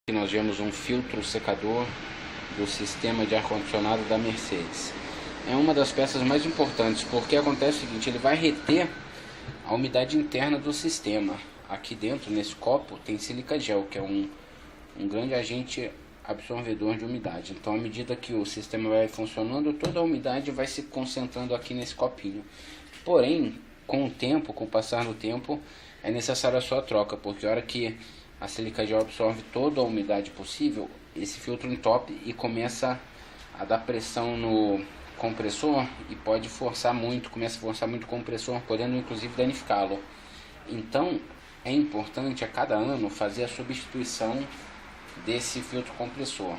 Aqui nós vemos um filtro secador do sistema de ar-condicionado da Mercedes. É uma das peças mais importantes, porque acontece o seguinte: ele vai reter a umidade interna do sistema. Aqui dentro, nesse copo, tem sílica gel, que é um grande agente absorvedor de umidade. Então, à medida que o sistema vai funcionando, toda a umidade vai se concentrando aqui nesse copinho. Porém, com o passar do tempo, é necessária a sua troca, porque a hora que a sílica gel absorve toda a umidade possível, esse filtro entope e começa a dar pressão no compressor e pode forçar muito, começa a forçar muito o compressor, podendo inclusive danificá-lo. Então é importante a cada ano fazer a substituição desse filtro compressor.